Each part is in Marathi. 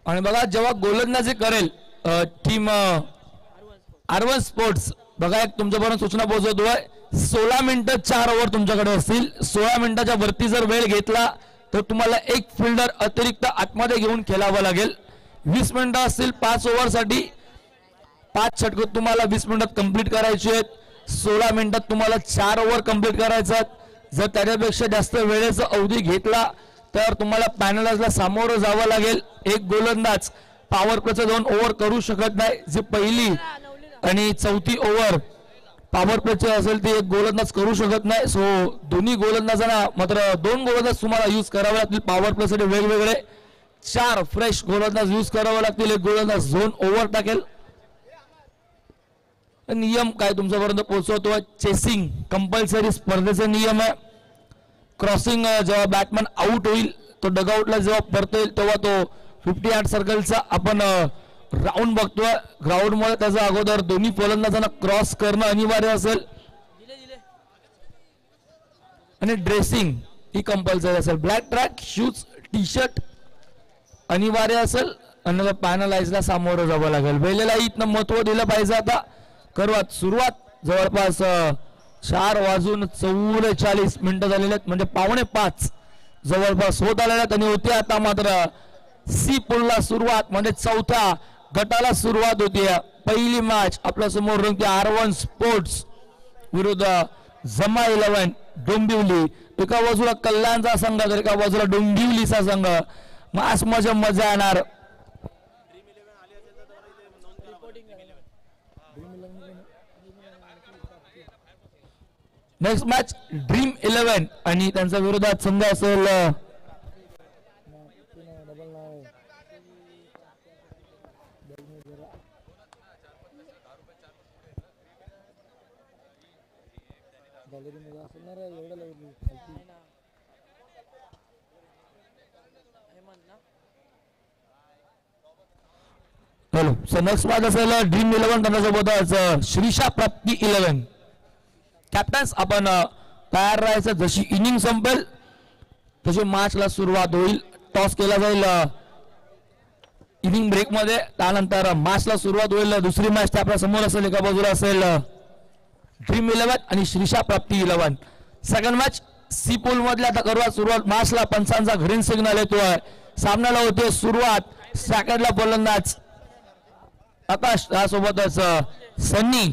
आणि बघा जेव्हा गोलंदाजी करेल टीम आर1 स्पोर्ट्स बघा एक तुमच्यापर्यंत सूचना पोहोचवतोय 16 मिनिटं 4 ओव्हर तुमच्याकडे असतील 16 मिनिटाच्या वरती जर वेळ घेतला तर तुम्हाला एक फिल्डर अतिरिक्त आतमध्ये घेऊन खेळावं लागेल 20 मिनिटं असतील 5 ओव्हरसाठी 5 षटक तुम्हाला 20 मिनिटात कंप्लीट करायचे आहेत 16 मिनिटात तुम्हाला 4 ओव्हर कंप्लीट करायचे जर त्याच्यापेक्षा जास्त वेळेचा अवधी घेतला तर तुम्हाला पॅनलाइजला सामोरं जावं लागेल एक गोलंदाज पॉवर प्लेचं 2 ओव्हर करू शकत नाही जी पहिली आणि चौथी ओव्हर पॉवर प्लेचे असेल ती एक गोलंदाज करू शकत नाही सो दोन्ही गोलंदाजांना मात्र 2 गोलंदाज तुम्हाला यूज करावे लागतील पॉवर प्लेसाठी वेगवेगळे 4 फ्रेश गोलंदाज यूज करावे लागतील एक गोलंदाज 2 ओव्हर टाकेल नियम काय तुमच्यापर्यंत पोहोचवतो चेसिंग कंपल्सरी स्पर्धेचा नियम आहे क्रॉसिंग जेव्हा बॅटमॅन आउट होईल तो डगआउटला जेव्हा परत येईल तेव्हा तो 50 सर्कलचा आपण राऊंड बघतोय ग्राउंड मध्ये त्याचा अगोदर दोन्ही फलंदाजांना क्रॉस करणं अनिवार्य असेल आणि ड्रेसिंग ही कंपल्सरी असेल black track shoes T shirt अनिवार्य असेल आणि पॅनलाइजला सामोरं जावं लागेल वेळेला इथनं महत्व दिलं पाहिजे आता सुरुवात जवळपास 4:44 मिनिटं झालेले आहेत म्हणजे 4:45 जवळपास होत आलेल्या आहेत आणि होते आता मात्र सी पूलला सुरुवात म्हणजे चौथ्या गटाला सुरुवात होती पहिली मॅच आपल्या समोर रंगते आर1 स्पोर्ट्स विरुद्ध जमा 11 डोंबिवली एका बाजूला कल्याणचा संघ तर एका बाजूला डोंबिवलीचा संघ मास मजा येणार नेक्स्ट मॅच ड्रीम 11 आणि त्यांचा विरोधात संघ असेल हॅलो सो नेक्स्ट मॅच असेल ड्रीम 11 त्यांच्यासोबतच श्रीशा प्राप्ती 11 कॅप्टन्स आपण तयार राहायचं जशी इनिंग संपेल तशी मॅचला सुरुवात होईल टॉस केला जाईल इनिंग ब्रेक मध्ये त्यानंतर मॅचला सुरुवात होईल दुसरी मॅच आपल्या समोर असेल एका बाजूला असेल ड्रीम 11 आणि श्रीशा प्राप्ती 11 सेकंड मॅच सी पूल मधल्या आता करूया सुरुवात मॅचला पंचांचा ग्रीन सिग्नल येतोय सामन्याला होते सुरुवात सेकंडला फलंदाज आकाश त्यासोबतच सन्नी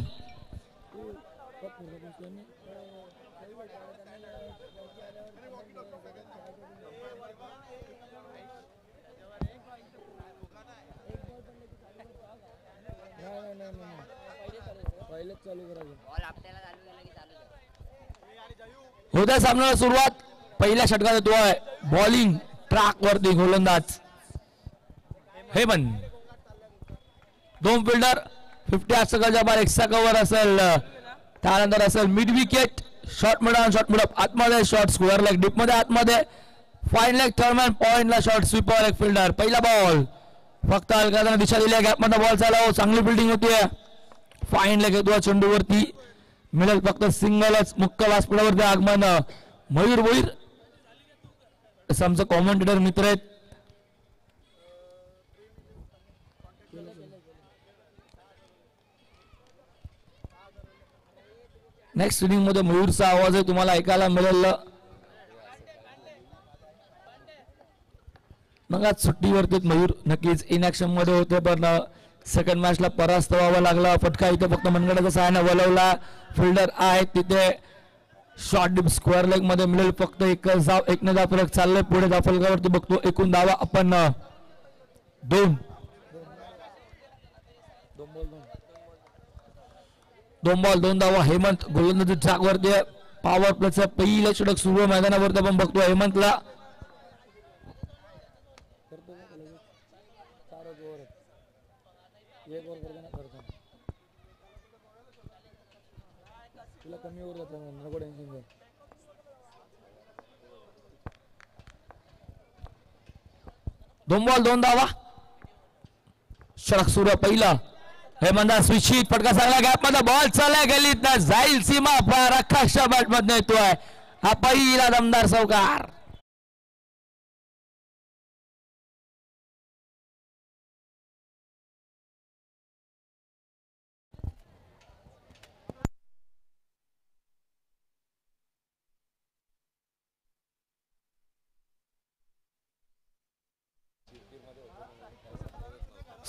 होत्या सामन्याला सुरुवात पहिल्या षटकात येतोय बॉलिंग ट्रॅक वरती गोलंदाज हेमंत 2 फिल्डर 50 सेकंदाच्या बाहेर एक्स्ट्रा कव्हर असेल त्यानंतर असेल mid wicket short mid up आतमध्ये शॉर्ट स्क्वेअर लेग डीप मध्ये आतमध्ये फाईन लेग टर्नमॅन पॉइंटला शॉर्ट स्वीपर एक फिल्डर पहिला बॉल फक्त हलका दिशा दिली गॅप मध्ये बॉल चालव चांगली फिल्डिंग होतीये फाईन लेग येतो चेंडूवरती मिळेल फक्त सिंगलच मुक्का व्यासपीठावरती आगमन मयूर भोईर आमचं कॉमेंटेटर मित्र आहेत नेक्स्ट इनिंग मध्ये मयूरचा आवाज आहे तुम्हाला ऐकायला मिळेल मग आज सुट्टीवरती मयूर नक्कीच इनॅक्शन मध्ये होते पण सेकंड मॅचला परास्त व्हावं लागला फटका इथे फक्त मनगडाच्या सहाय्याने वळवला फिल्डर आहे तिथे शॉर्ट डीप स्क्वेअर लेग मध्ये मिळेल फक्त एक धाव फरक चाललंय पुढे धावफलकावरती बघतो एकूण धावा आपण 2 बॉल 2 धावा हेमंत गोलंदाजी ट्रॅक वरती पॉवर प्लेचं पहिलं षटक सुरू मैदानावरती आपण बघतो हेमंतला दोन बॉल 2 धावा षटक सुरू पहिला हेमंत स्विचित फटका चांगला गॅप मध्ये बॉल चालला गेलीत ना जाईल सीमा पार अख्खा बॅट मध्ये येतोय हा पहिला दमदार चौकार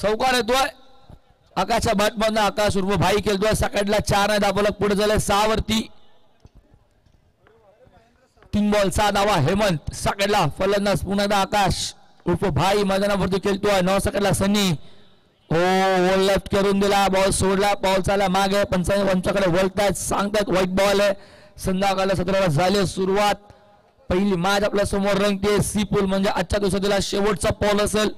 चौकार येतोय आकाशच्या बॅटमधनं. आकाश उर्फ भाई खेळतोय. सकाळला 4 आहे धावफलक पुढे झाले 6 वरती. 3 बॉल 6 धावा. हेमंत सकाळला फलंदाज पुन्हा एकदा आकाश उर्फ भाई मैदानावरती खेळतोय. 9 सेकंडला सनी ओ लेफ्ट करून दिला. बॉल सोडला. बॉल चालला मागे. पंचाकडे वळतायत सांगतायत व्हाईट बॉल आहे. संध्याकाळला 17 झाली सुरुवात. पहिली मॅच आपल्या समोर रंगते. सी पूल म्हणजे आजच्या दिवसातला शेवटचा पॉल असेल.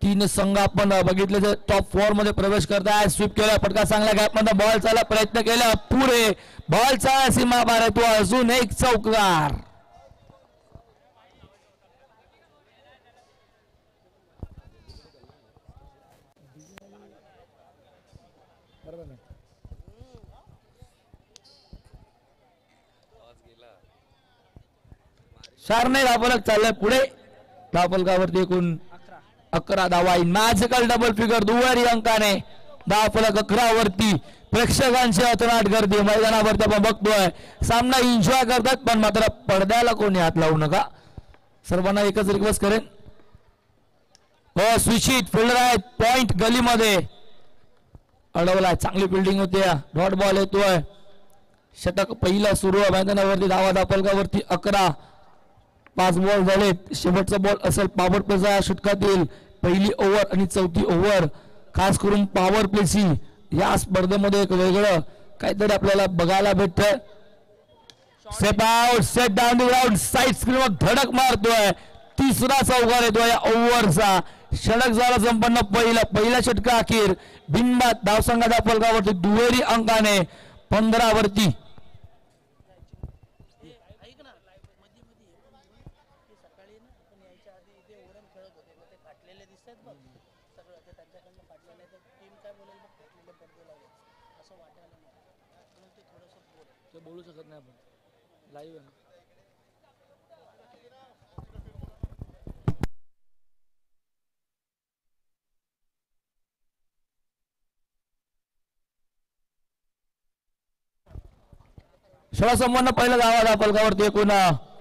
3 संघ आपण बघितले जे टॉप 4 मध्ये प्रवेश करताय. स्वीप केला फटका चांगला गॅप मध्ये बॉल चालला प्रयत्न केला पुरे बॉल चालला सीमा पार आहे. तो अजून एक चौकार. चार नाही धावफलक चाललाय पुढे. धावफलकावरती एकूण 11 धावा. मॅजिकल डबल फिगर दुहेरी अंकाने धावफलक 11 वरती. प्रेक्षकांची अतनाट गर्दी मैदानावरती आपण बघतोय. सामना एन्जॉय करतात पण मात्र पडद्याला कोणी हात लावू नका. सर्वांना एकच रिक्वेस्ट करेन. हो स्विचित फिल्डर आहेत. पॉइंट गलीमध्ये अडवलाय. चांगली फिल्डिंग होती. डॉट बॉल येतोय. षटक पहिला सुरू आहे मैदानावरती. धावा धावफलकावरती 11. 5 बॉल झालेत. शेवटचा बॉल असेल पॉवर प्लेचा षटकातील पहिली ओव्हर आणि चौथी ओव्हर. खास करून पॉवर प्लेची या स्पर्धेमध्ये एक वेगळं काहीतरी आपल्याला बघायला भेटतं. Step out set down the ground side स्क्रीनवर धडक मारतोय. तिसरा चौकार येतोय या ओव्हरचा. षटक झाला संपन्न. पहिला षटका अखेर बिनबाद धावसंघाच्या फलकावरती दुहेरी अंकाने 15 वरती. बोलू शकत नाही आपण लाईव्ह आहे. शाळा संबंध पहिला धावा धावफलकावरती एकूण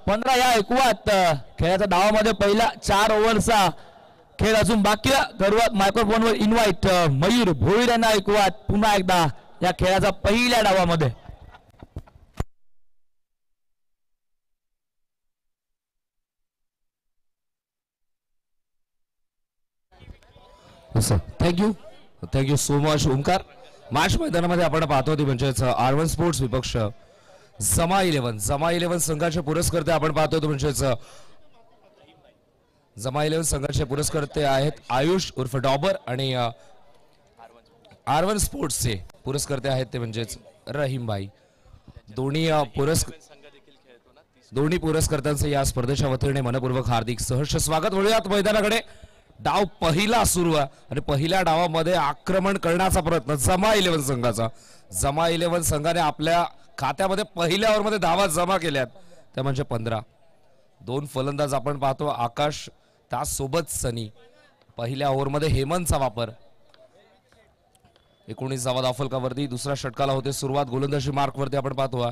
15 या ऐकवात. खेळाच्या धावामध्ये पहिला 4 ओव्हरचा खेळ अजून बाकी. गरुवात मायक्रोफोनवर इन्व्हाइट मयूर भोईर यांना ऐकवात पुन्हा एकदा या खेळाच्या पहिल्या डावामध्ये. Thank you so much Omkar. Match मैदानामध्ये आपण पाहतो ती म्हणजेच R1 स्पोर्ट्स विपक्ष जमा 11 संघाचे पुरस्कर्ते आपण पाहतो तो म्हणजेच जमा 11 संघाचे पुरस्कर्ते आहेत आयुष उर्फ डॉबर आणि R1 स्पोर्ट्सचे पुरस्कर्ते आहेत ते म्हणजेच रहीमभाई. दोन्ही पुरस्कर्त्यांचे या स्पर्धेच्या वतीने मनपूर्वक हार्दिक सहर्ष स्वागत. वळूयात मैदानाकडे. डाव पहिला सुरू आहे आणि पहिल्या डावामध्ये आक्रमण करण्याचा प्रयत्न जमा 11 संघाचा. जमा 11 संघाने आपल्या खात्यामध्ये पहिल्या ओव्हरमध्ये धावा जमा केल्यात त्या म्हणजे 15. 2 फलंदाज आपण पाहतो. आकाश त्यासोबत सनी. पहिल्या ओव्हरमध्ये हेमंतचा वापर. 19 धावा धावफलकावरती. दुसऱ्या षटकाला होते सुरुवात. गोलंदाजी मार्क वरती आपण पाहतो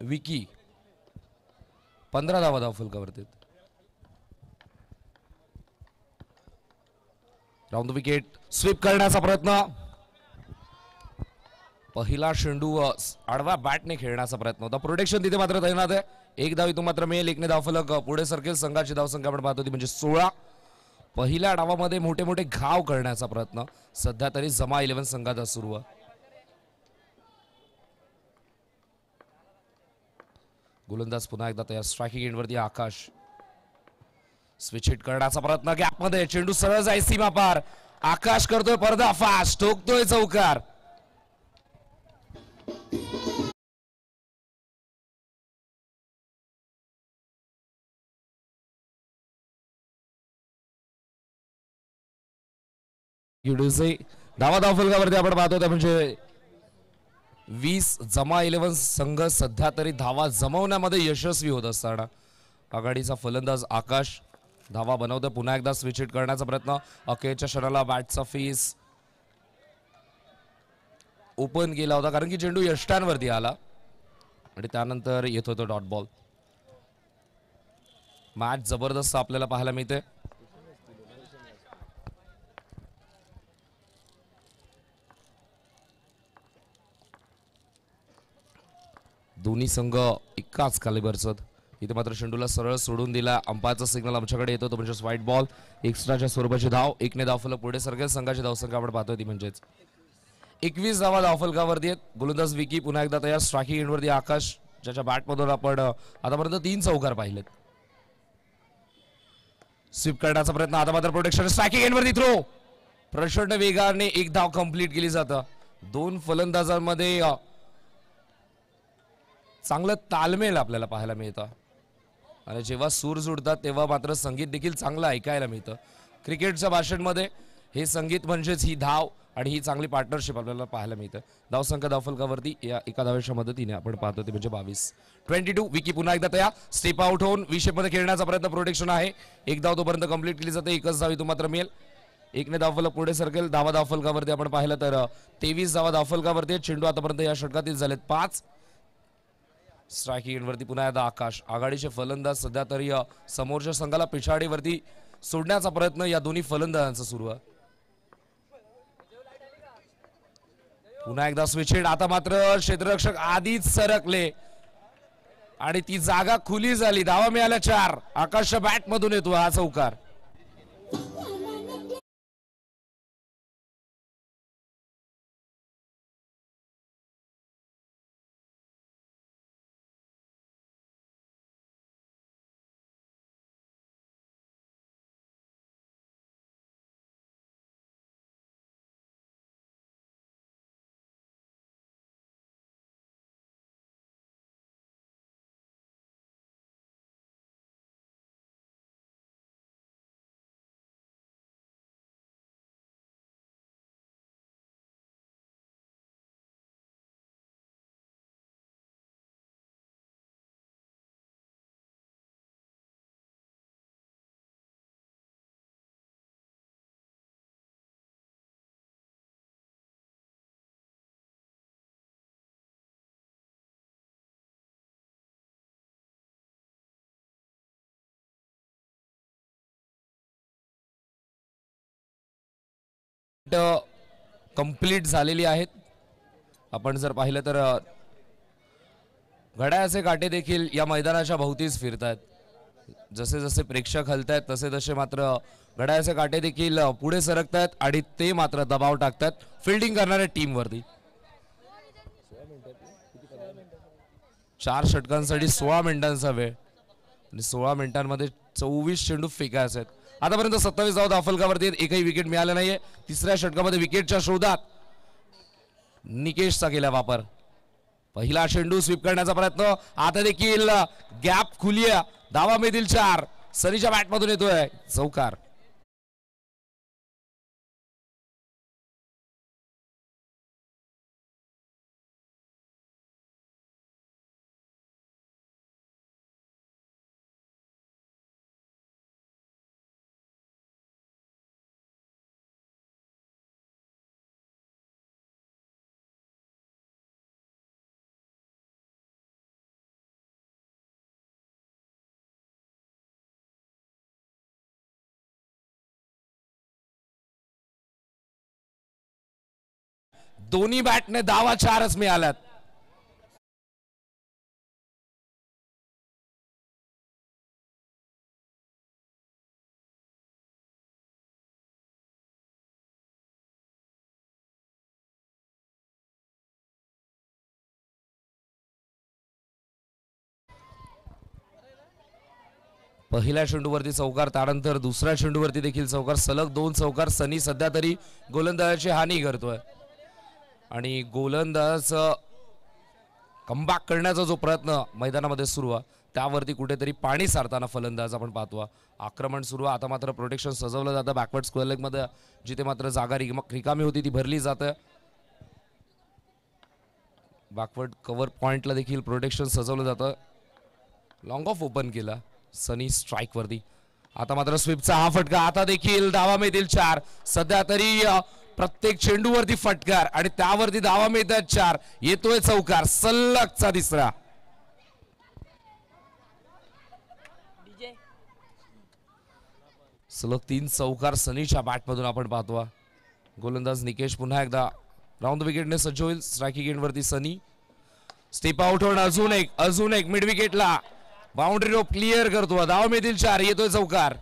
विकी. 15 धावा धावफलकावरती. Round the wicket. स्वीप करण्याचा प्रयत्न. पहिला चेंडू आडवा बॅटने खेळण्याचा प्रयत्न होता. प्रोटेक्शन तिथे मात्र तैनात आहे. 1 धाव इथून मात्र मिळेल. 1 धावफलक पुढे सरकेल. संघाची धावसंख्या आपण पाहतो ती म्हणजे 16. पहिल्या डावामध्ये मोठे मोठे घाव करण्याचा प्रयत्न सध्या तरी जमा 11 संघाचा सुरू आहे. गोलंदाज पुन्हा एकदा तयार. स्ट्रायकिंग एंडवरती आकाश. स्विच हिट करण्याचा प्रयत्न. गॅपमध्ये चेंडू सरळ जाईल सीमा पार. आकाश करतोय पर्दाफाश. ठोकतोय चौकार. धावा धावफलकावरती आपण पाहतो त्या म्हणजे 20. जमा 11 संघ सध्या तरी धावा जमवण्यामध्ये यशस्वी होत असताना आघाडीचा फलंदाज आकाश धावा बनवतोय. पुन्हा एकदा स्विच हिट करण्याचा प्रयत्न. अखेरच्या क्षणाला बॅटचा फेस ओपन केला होता कारण की चेंडू यष्टांवरती आला आणि त्यानंतर येत होता डॉट बॉल. मॅच जबरदस्त आपल्याला पाहायला मिळते. दोन्ही संघ एकाच कॅलिबरचं. इथे मात्र चेंडूला सरळ सोडून दिला. अंपायरचा सिग्नल आमच्याकडे येतो तो म्हणजे व्हाईट बॉल. एक्स्ट्राच्या स्वरूपाची धाव. एकने धाव फलक पुढे सरकेल. संघाची धावसंख्या आपण पाहतोय ती म्हणजेच 21 धावा धावफलकावरती आहेत. गोलंदाज विकी पुन्हा एकदा तयार. स्ट्रायकिंग एंडवरती आकाश, ज्याच्या बॅटमधून आपण आतापर्यंत 3 चौकार पाहिलेत. स्वीप करण्याचा प्रयत्न. आता मात्र प्रोटेक्शन. Striking एंडवरती throw. प्रचंड वेगाने एक धाव कंप्लीट केली जातं. 2 फलंदाजांमध्ये चांगलं तालमेल आपल्याला पाहायला मिळतं आणि जेव्हा सूर जुळतात तेव्हा मात्र संगीत देखील चांगलं ऐकायला मिळतं. क्रिकेटच्या भाषेमध्ये हे संगीत म्हणजेच ही धाव आणि ही चांगली पार्टनरशिप आपल्याला पाहायला मिळतं. धावसंख्या धावफलकावरती या एका धावेच्या मदतीने आपण पाहतो ते म्हणजे 22. विकी पुन्हा एकदा तयार. स्टेप आउट होऊन विषेमध्ये खेळण्याचा प्रयत्न. प्रोटेक्शन आहे. एक धाव तोपर्यंत कंप्लीट केली जाते. एकच धाव इथून मात्र मिळेल. एकने धावफलक पुढे सरकेल. धावा धावफलकावरती आपण पाहिलं तर 23 धावा धावफलकावरती. चेंडू आतापर्यंत या षटकातील झालेत 5. स्ट्रायकिंग एंडवरती पुन्हा एकदा आकाश. आघाडीचे फलंदाज सध्या तरी समोरच्या संघाला पिछाडीवरती सोडण्याचा प्रयत्न या दोन्ही फलंदाजांचा सुरू आहे. पुन्हा एकदा स्विच हिट. आता मात्र क्षेत्ररक्षक आधीच सरकले आणि ती जागा खुली झाली. धावा मिळाल्या 4. आकाशच्या बॅट मधून येतो हा चौकार. कंप्लीट झालेली आहेत. आपण जर पाहिलं तर घड्याळाचे काटे देखील या मैदानाच्या भोवतीच फिरतात. जसे जसे प्रेक्षक हलतायत तसे तसे मात्र घड्याळाचे काटे देखील पुढे सरकतात आणि ते मात्र दबाव टाकतात फिल्डिंग करणाऱ्या टीमवरती. 4 षटकांसाठी 16 मिनिटांचा वेळ आणि 16 मिनिटांमध्ये 24 चेंडू फेकायचे आहेत. आतापर्यंत 27 धावा धावफलकावरती. एकही विकेट मिळाला नाहीये. तिसऱ्या षटकामध्ये विकेटच्या शोधात निकेशचा केला वापर. पहिला चेंडू स्वीप करण्याचा प्रयत्न. आता देखील गॅप खुली आहे. धावा मिळतील 4. सनीच्या बॅटमधून येतोय चौकार. दोन्ही बॅटने धावा 4च मिळाल्यात. पहिल्या चेंडूवरती चौकार. त्यानंतर दुसऱ्या चेंडूवरती देखील चौकार. सलग 2 चौकार. सनी सध्या तरी गोलंदाजाची हानी करतोय आणि गोलंदाज कमबॅक करण्याचा जो प्रयत्न मैदानामध्ये सुरू आहे त्यावरती कुठेतरी पाणी सारताना फलंदाज आपण पाहतो. आक्रमण सुरू आहे. आता मात्र प्रोटेक्शन सजवलं जातं बॅकवर्ड स्क्वेअर लेग मध्ये. जिथे मात्र जागा रिकामी होती ती भरली जाते. बॅकवर्ड कव्हर पॉइंटला देखील प्रोटेक्शन सजवलं जातं. लॉंग ऑफ ओपन केला सनी स्ट्राइक वरती. आता मात्र स्वीपचा हा फटका. आता देखील धावा मिळतील 4. सध्या तरी प्रत्येक चेंडूवरती फटकार आणि त्यावरती धावा मिळतात 4. येतोय चौकार. सलगचा 3रा. सलग 3 चौकार सनीच्या बॅटमधून आपण पाहतो. गोलंदाज निकेश पुन्हा एकदा राऊंड द विकेटने सज्ज होईल. स्ट्रायकिंग एंडवरती सनी स्टेप आउट होऊन अजून एक मिड विकेटला बाउंड्री रोप क्लिअर करतो. धाव मिळतील 4. येतोय चौकार.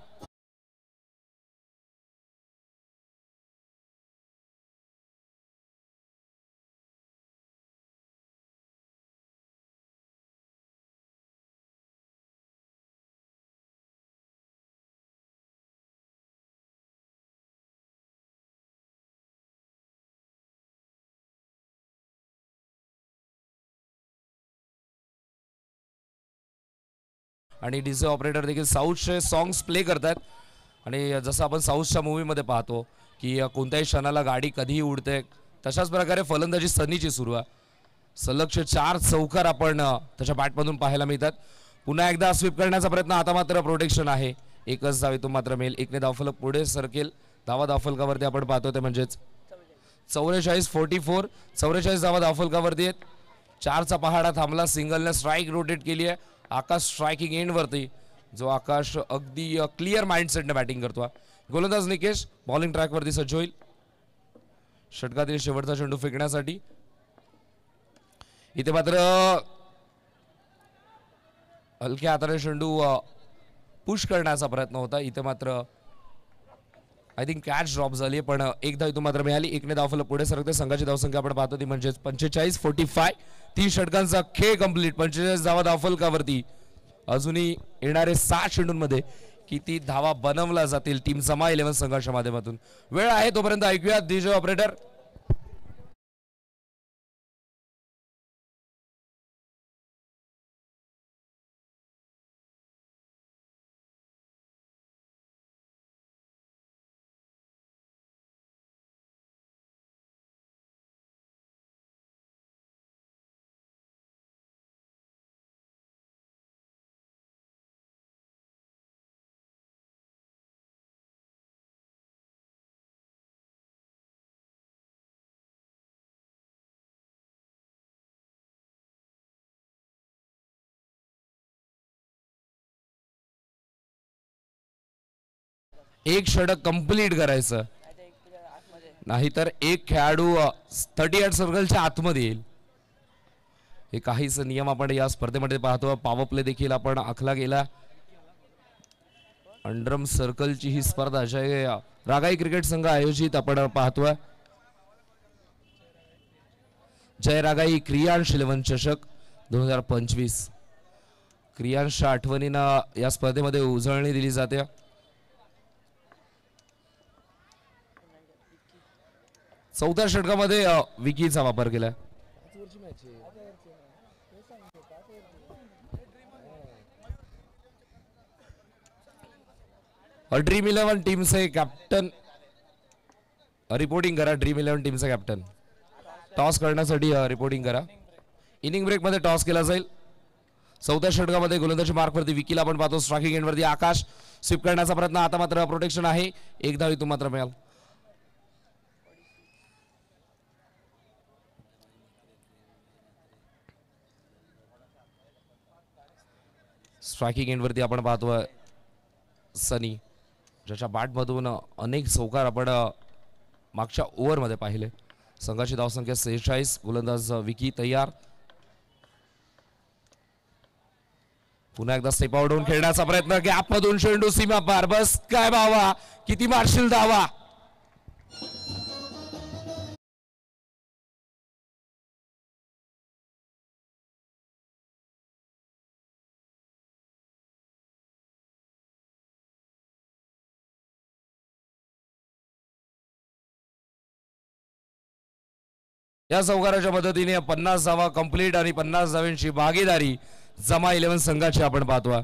आणि डीजे ऑपरेटर देखील साऊथचे सॉंग्स प्ले करतात. आणि जसं आपण साऊथच्या मूवीमध्ये पाहतो की कोणत्याही क्षणाला गाडी कधीही उडते, तशाच प्रकारे फलंदाजी सनीची सुरू आहे. सलगचे 4 चौकार आपण त्याच्या बॅटमधून पाहायला मिळतात. पुन्हा एकदा स्वीप करण्याचा प्रयत्न. आता मात्र प्रोटेक्शन आहे. एकच धावेतून मात्र मिळेल. एकने धावफलक पुढे सरकेल. धावा धावफलकावरती आपण पाहतो ते म्हणजेच 44-44. 44 धावा धावफलकावरती आहेत. 4चा पहाडा थांबला. सिंगलने स्ट्राईक रोटेट केली आहे. आकाश स्ट्रायकिंग एंडवरती, जो आकाश अगदी क्लिअर माइंडसेटने बॅटिंग करतो. गोलंदाज निकेश बॉलिंग ट्रॅकवरती सज्ज होईल. षटकातील शेवटचा चेंडू फेकण्यासाठी. इथे मात्र हलक्या हाताने चेंडू पुश करण्याचा प्रयत्न होता. इथे मात्र आय थिंक कॅच ड्रॉप झाली, पण एक धाव इथून मात्र मिळाली. एकने धावफलक पुढे सरकते. संघाची धावसंख्या आपण पाहतो ती म्हणजे 45-45. 3 षटकांचा खेळ कंप्लीट. 45 धावा धावफलकावरती. अजूनही येणारे 7 चेंडूंमध्ये किती धावा बनवल्या जातील टीम समा 11 संघाच्या माध्यमातून. वेळ आहे तोपर्यंत ऐकूया डीजे ऑपरेटर. एक षटक कंप्लीट करायचं, नाहीतर एक खेळाडू 38 सर्कलच्या आतमध्ये येईल. हे काहीच नियम आपण या स्पर्धेमध्ये पाहतो. पॉवर प्ले देखील आपण आखला गेला. अंडरम सर्कलची ही स्पर्धा जय रागाई क्रिकेट संघ आयोजित आपण पाहतोय. जय रागाई क्रियांश 11 चषक 2025. क्रियांशच्या आठवणींना या स्पर्धेमध्ये उजळणी दिली जाते. चौथ्या षटकामध्ये विकीचा वापर केलाय. ड्रीम 11 टीमचे कॅप्टन रिपोर्टिंग करा. ड्रीम 11 टीमचा कॅप्टन टॉस करण्यासाठी रिपोर्टिंग करा. इनिंग ब्रेक मध्ये टॉस केला जाईल. चौथ्या षटकामध्ये गोलंदाजी मार्कवरती विकीला आपण पाहतो. स्ट्रायकिंग एंडवरती आकाश स्वीप करण्याचा प्रयत्न. आता मात्र प्रोटेक्शन आहे. एक धाव इथून मात्र मिळाल. स्ट्रायकिंग एंडवरती आपण पाहतोय सनी, ज्याच्या बॅटमधून अनेक चौकार आपण मागच्या ओव्हरमध्ये पाहिले. संघाची धावसंख्या 46. गोलंदाज विकी तयार. पुन्हा एकदा स्टेप आउट होऊन खेळण्याचा प्रयत्न. गॅप मधून चेंडू सीमा पार. बस काय बावा, किती मारशील धावा. या चौकाराच्या मदतीने 50 धावा कंप्लीट आणि 50 धावांची भागीदारी जमा 11 संघाची आपण पाहतो.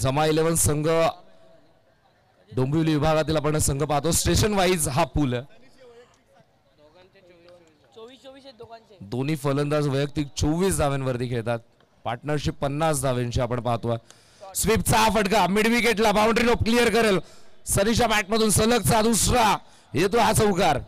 जमा 11 संघ डोंबिवली विभागातील आपण संघ पाहतो. स्टेशन वाईज हा पूल आहे. दोन्ही फलंदाज वैयक्तिक 24 धावांवरती खेळतात. पार्टनरशिप 50 धावांची आपण पाहतो. स्वीपचा हा फटका मिड विकेटला बाउंड्री रोप क्लिअर करेल. सनीच्या बॅटमधून सलगचा दुसरा येतो हा चौकार.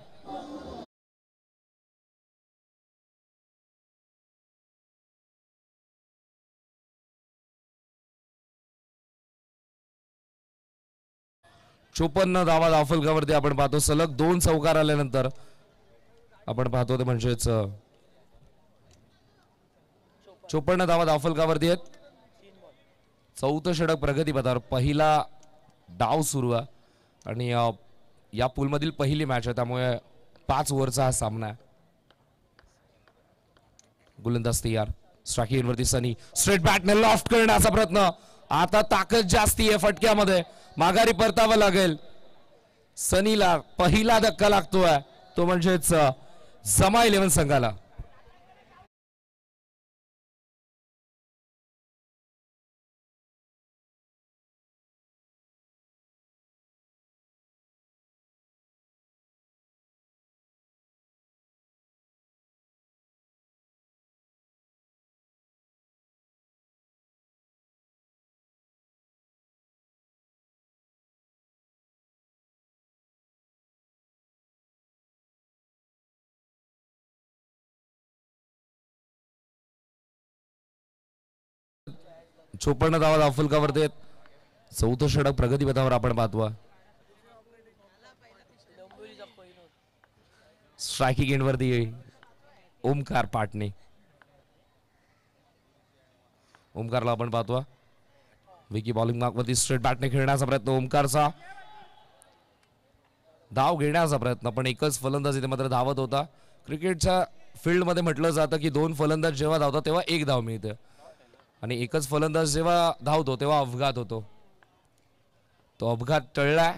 54 धावा धावफलकावरती आपण पाहतो. सलग 2 चौकार आल्यानंतर आपण पाहतो ते म्हणजेच 54 धावा धावफलकावरती आहेत. चौथं षटक प्रगतीपथावर. पहिला डाव सुरू आहे आणि या पूलमधील पहिली मॅच आहे, त्यामुळे 5 ओव्हरचा हा सामना आहे. गोलंदाज तयार. स्ट्रायकिंग वरती सनी. स्ट्रेट बॅटने लॉफ्ट करण्याचा प्रयत्न. आता ताकद जास्ती आहे फटक्यामध्ये. माघारी परतावं लागेल. सनीला पहिला धक्का लागतोय, तो म्हणजेच जमा 11 संघाला. चोपन्न धावा धावफलकावरती आहेत. चौथं षटक प्रगतीपथावर आपण पाहतो. स्ट्रायकिंग एंडवरती ओमकार पाटणे. ओमकारला आपण पाहतो. विकी बॉलिंग मार्कवरती स्ट्रेट बॅटने खेळण्याचा प्रयत्न. ओमकारचा धाव घेण्याचा प्रयत्न, पण एकच फलंदाज इथे मात्र धावत होता. क्रिकेटच्या फील्डमध्ये म्हटलं जातं की 2 फलंदाज जेव्हा धावतात तेव्हा 1 धाव मिळते आणि एकच फलंदाज जेव्हा धावतो तेव्हा अपघात होतो. तो अपघात टळलाय.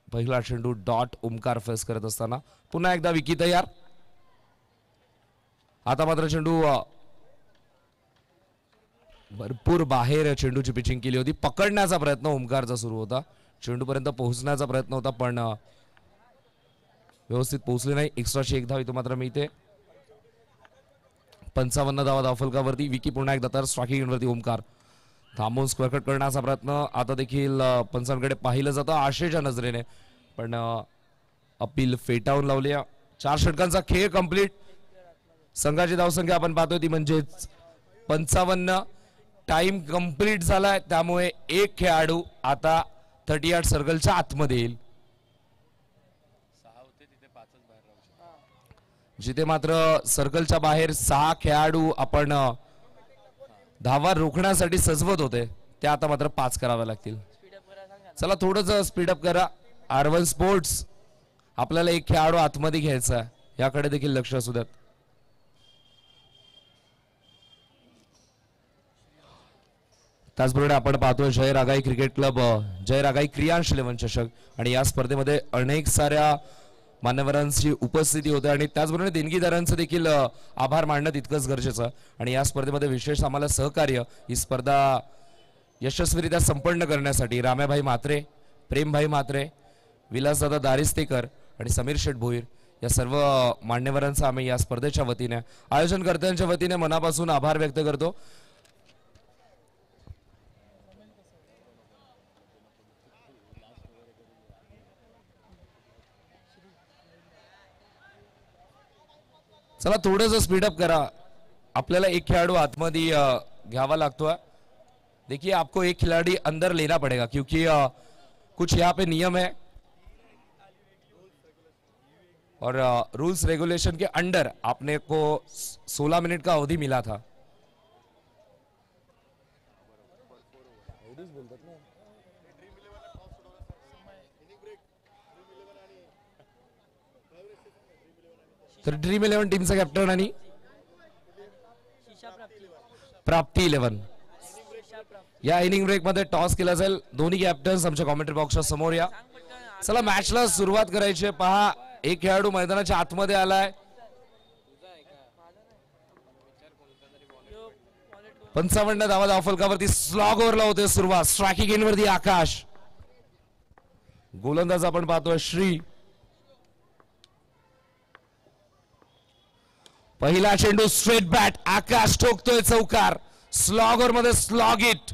पहिला चेंडू डॉट ओमकार फेस करत असताना पुन्हा एकदा विकी तयार. आता मात्र चेंडू भरपूर बाहेर चेंडूची पिचिंग केली होती. पकडण्याचा प्रयत्न ओमकारचा सुरू होता. चेंडूपर्यंत पोहोचण्याचा प्रयत्न होता, पण व्यवस्थित पोहोचले नाही. एक्स्ट्राची 1 धाव इथं मात्र मिळते. 55 धावा धावफलकावरती. विकी पुन्हा एकदा तर स्ट्रायकिंग वरती ओमकार. थांबून स्क्वेअर कट करण्याचा प्रयत्न. आता देखील पंचांकडे पाहिलं जातं आशेच्या नजरेने, पण अपील फेटाळून लावली. 4 षटकांचा खेळ कंप्लीट. संघाची धावसंख्या आपण पाहतोय ती म्हणजेच 55. टाइम कंप्लीट झालाय, त्यामुळे एक खेळाडू आता 38 सर्कलच्या आतमध्ये येईल. जिथे मात्र सर्कलच्या बाहेर 6 खेळाडू आपण धावा रोखण्यासाठी सजवत होते, ते आता मात्र 5 कराव्या लागतील. चला थोडंच स्पीडअप करा. R1 स्पोर्ट्स आपल्याला एक खेळाडू आतमध्ये घ्यायचा आहे, याकडे देखील लक्ष असू द्यात. त्याचबरोबर आपण पाहतोय जय रागाई क्रिकेट क्लब, जय रागाई क्रियांश 11 चषक, आणि या स्पर्धेमध्ये अनेक साऱ्या मान्यवरांची उपस्थिती होते आणि त्याचबरोबर देणगीदारांचं देखील आभार मानणं तितकंच गरजेचं. आणि या स्पर्धेमध्ये विशेष आम्हाला सहकार्य ही स्पर्धा यशस्वीरित्या संपन्न करण्यासाठी राम्याभाई म्हात्रे, प्रेमभाई म्हात्रे, विलासदादा दारिस्तेकर आणि समीर शेठ भोईर या सर्व मान्यवरांचा आम्ही या स्पर्धेच्या वतीने, आयोजनकर्त्यांच्या वतीने मनापासून आभार व्यक्त करतो. चला थोडंसं स्पीडअप करा. आपल्याला एक खेळाडू आतमध्ये घ्यावा लागतोय. देखिए आपको एक खिलाड़ी अंदर लेना पड़ेगा क्योंकि कुछ यहाँ पे नियम है और रूल्स रेगुलेशन के अंडर आपने को 16 मिनट का अवधि मिला था. तर ड्रीम 11 टीमचा कॅप्टन आणि प्राप्ती 11 या इनिंग ब्रेक मध्ये टॉस केला जाईल. दोन्ही कॅप्टन्स आमच्या कॉमेंट्री बॉक्सच्या समोर या. चला मॅचला सुरुवात करायची. पहा एक खेळाडू मैदानाच्या आतमध्ये आलाय. 55 धावा धावफलकावरती स्लॉग ओव्हरला होते सुरुवात. स्ट्रायकिंग एंड वरती आकाश. गोलंदाज आपण पाहतोय श्री. पहिला चेंडू स्ट्रेट बॅट. आकाश ठोकतोय चौकार. स्लॉगर मध्ये स्लॉग इट.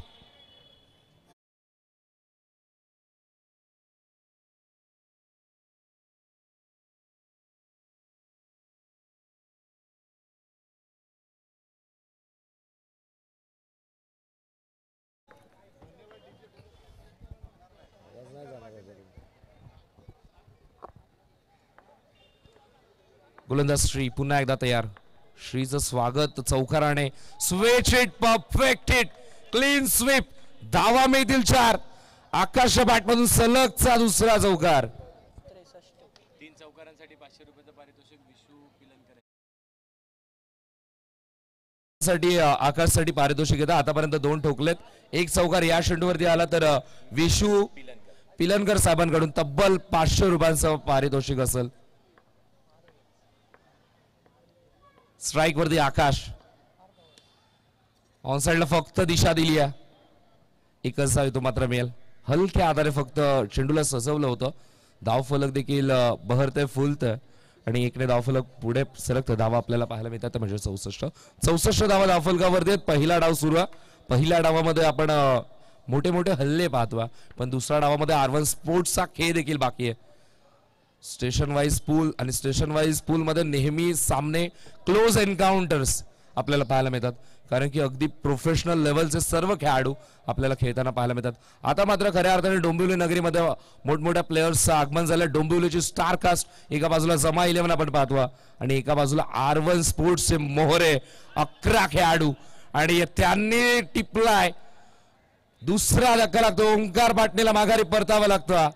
गोलंदाज श्री पुन्हा एकदा तयार. श्रीचं स्वागत चौकाराने. Switch hit, perfect hit, clean sweep, धावा मिळतील 4. आकाश बॅटमधून सलगचा दुसरा चौकार. 3 चौकारांसाठी 500 रुपयाचं पारितोषिक विशू पिलनकर साठी आकाशसाठी पारितोषिक येतं. आतापर्यंत 2 ठोकलेत. 1 चौकार या चेंडूवरती आला तर विशू पिलनकर साहेबांकडून तब्बल 500 रुपयांचं पारितोषिक असेल. स्ट्राइक वरती आकाश. ऑन साइडला फक्त दिशा दिली आहे. एकच धाव तो मात्र मिळेल. हलक्या आधारे फक्त चेंडूला सजवलं होतं. धावफलक देखील बहरते फुलतंय आणि 1ने धावफलक पुढे सरकतं. धावा आपल्याला पाहायला मिळतात म्हणजे 64 धावा धावफलकावरती आहेत. पहिला डाव सुरू आहे. पहिल्या डावामध्ये आपण मोठे मोठे हल्ले पाहतो, पण दुसऱ्या डावामध्ये R1 स्पोर्ट्सचा खेळ देखील बाकी आहे. स्टेशन वाईज पूल आणि स्टेशन वाईज पूल मध्ये नेहमी सामने क्लोज एन्काउंटर्स आपल्याला पाहायला मिळतात, कारण की अगदी प्रोफेशनल लेवलचे सर्व खेळाडू आपल्याला खेळताना पाहायला मिळतात. आता मात्र खऱ्या अर्थाने डोंबिवली नगरीमध्ये मोठमोठ्या प्लेयर्सचं आगमन झालं. डोंबिवलीची स्टार कास्ट एका बाजूला जमा 11 आपण पाहतो आणि एका बाजूला R1 स्पोर्ट्सचे मोहरे 11 खेळाडू आणि त्यांनी टिपलाय. दुसरा धक्का लागतो. ओंकार पाटणेला माघारी परतावं लागतं.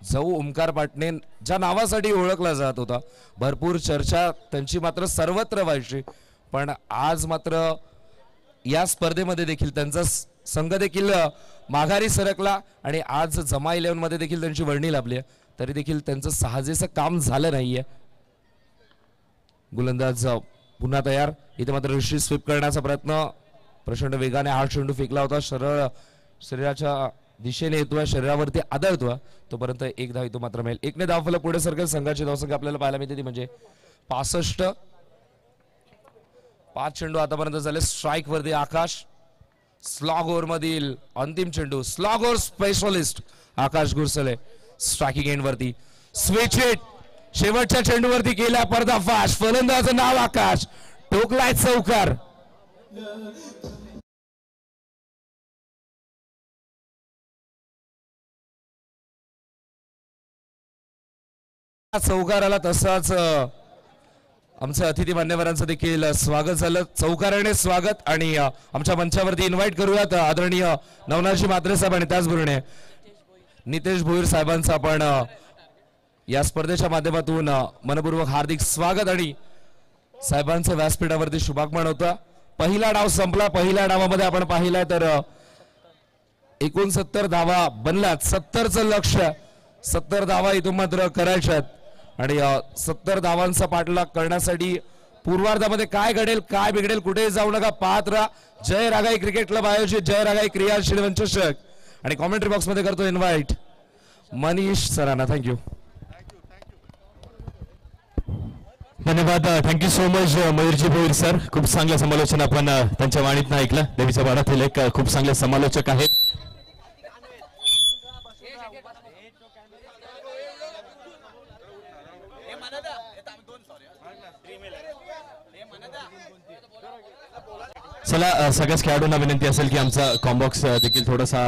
जाऊ ओंकार पाटणे ज्या नावासाठी ओळखला जात होता, भरपूर चर्चा त्यांची मात्र सर्वत्र व्हायची, पण आज मात्र या स्पर्धेमध्ये देखील त्यांचा संघ देखील माघारी सरकला आणि आज जमा 11 मध्ये देखील त्यांची वर्णी लाभली आहे. तरी देखील त्यांचं साहजेचं काम झालं नाहीये. गोलंदाज पुन्हा तयार. इथे मात्र ऋषी स्वीप करण्याचा प्रयत्न. प्रचंड वेगाने हा चेंडू फेकला होता. सरळ शरीराच्या दिशेने येतोय, शरीरावरती आदळतोय. तोपर्यंत 1 धाव तो मात्र मिळेल. 1ने धावफलक पुढे सरकेल. संघाची धावसंख्या आपल्याला पाहायला मिळते ती म्हणजे 65. 5 चेंडू आतापर्यंत झाले. स्ट्राइक वरती आकाश. स्लॉग ओव्हर मधील अंतिम चेंडू. स्लॉग ओव्हर स्पेशलिस्ट आकाश गुरसले स्ट्रायकिंग एंड वरती. Switch hit. शेवटच्या चेंडूवरती केला पर्दाफाश. फलंदाजाचं नाव आकाश. टोकलाय चौकार. चौकाराला तसाच आमच्या अतिथी मान्यवरांचं देखील स्वागत झालं. चौकाराने स्वागत आणि आमच्या मंचावरती इन्व्हाइट करूयात आदरणीय नवनाथजी म्हात्रे साहेब आणि त्याचबरोबर नितेश भोईर साहेबांचं आपण या स्पर्धेच्या माध्यमातून मनपूर्वक हार्दिक स्वागत आणि साहेबांचं व्यासपीठावरती शुभागमन होतं. पहिला डाव संपला. पहिल्या डावामध्ये आपण पाहिलाय तर 69 धावा बनल्यात. 70चं लक्ष्य. 70 धावा इथून मात्र करायच्यात आणि 70 धावांचा पाठलाग करण्यासाठी पूर्वार्धामध्ये काय घडेल काय बिघडेल कुठेही जाऊ नका, पाहत राहा. जय रागाई क्रिकेट क्लब आयोजित जय रागाई क्रियाशील वंचषक आणि कॉमेंट्री बॉक्स मध्ये करतो इन्व्हाइट मनीष सरांना. थँक्यू. धन्यवाद. Thank you so much Mayurji Bhoir sir. खूप चांगलं समालोचन आपण त्यांच्या वाणीतनं ऐकलं. देवीच्या वाड्यातील एक खूप चांगले समालोचक आहेत. चला सगळ्याच खेळाडूंना विनंती असेल की आमचा कॉम्बॉक्स देखील थोडासा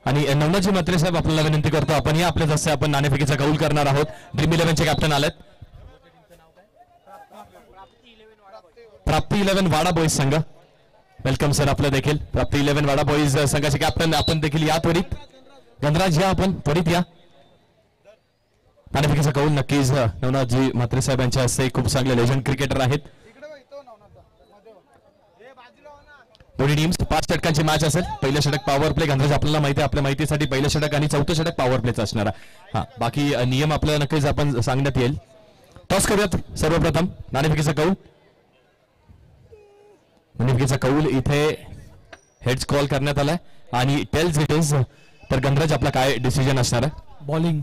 आणि नवनाथजी म्हात्रे साहेब आपल्याला विनंती करतो आपण या आपल्या जसे आपण नाणेफेकीचा कौल करणार आहोत. ड्रीम 11चे कॅप्टन आलेत. प्राप्ती 11 वाडा बॉईज संघ. वेलकम सर आपलं देखील. प्राप्ती 11 वाडा बॉईज संघाचे कॅप्टन आपण देखील या त्वरित. गणराज या आपण त्वरित या. नाणेफेकीचा कौल नक्कीच नवनाथजी म्हात्रे साहेब यांच्या हस्ते. खूप चांगले लेजंड क्रिकेटर आहेत. दोन्ही टीम्स 5 षटकांची मॅच असेल. पहिलं षटक पॉवर प्ले. गणराज आपल्याला माहिती आहे, आपल्या माहितीसाठी पहिलं षटक आणि 4थं षटक पॉवर प्लेचं असणार आहे. हा बाकी नियम आपल्याला नक्कीच आपण सांगण्यात येईल. टॉस करूयात सर्वप्रथम. नाणेफेकीचा कौल. नाणेफेकीचा कौल इथे हेड्स कॉल करण्यात आलाय आणि टेल्स इट इज. तर गणराज आपला काय डिसिजन असणार आहे? बॉलिंग.